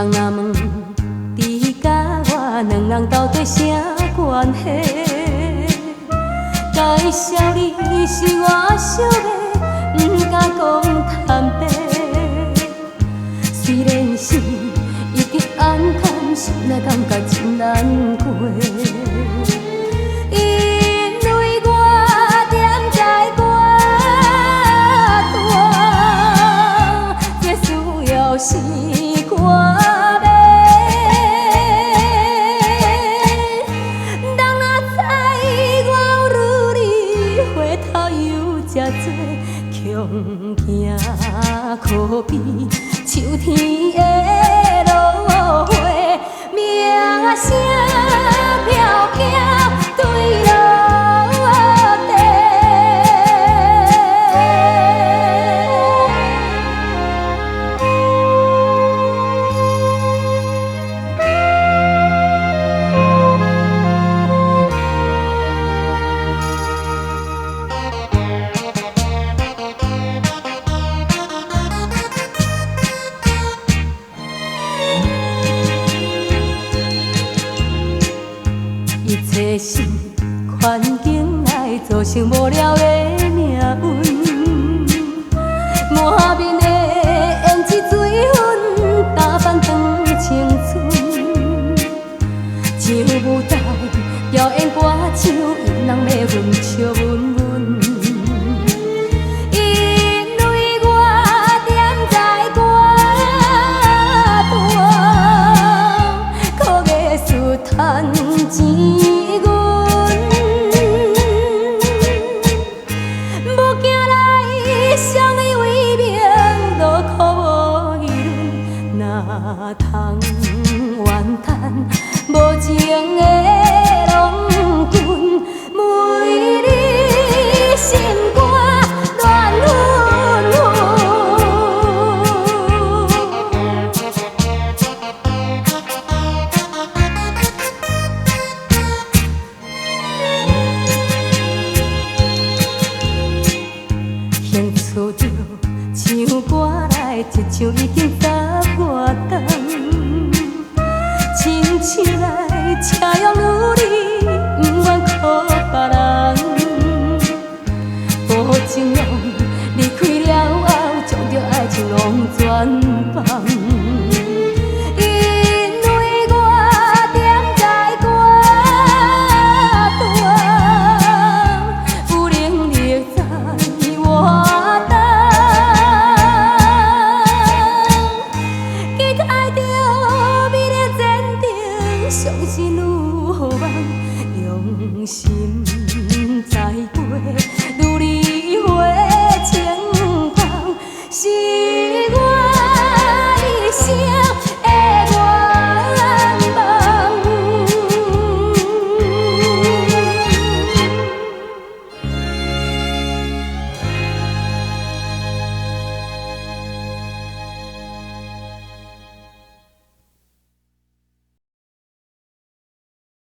人若问你甲我两人到底啥关系？介绍你是我惜的，不敢讲坦白。虽然是已经暗淡，心内感觉真难过。是我要，人若知我有你，回头又这多，强行可比秋天的落花，名声飘飘对落。一切是环境来造成无聊的命运，满面的胭脂水粉打扮长青春，上舞台表演歌唱，因人要阮笑稳稳。趁钱阮，无惊来相依为命，落苦无议论，哪通怨叹无情的郎君，为你心肝乱纷纷。厝着唱歌来，一唱已经10外冬。亲像来车用努力，不愿靠别人。保证拢离开了后，将着爱情拢全放。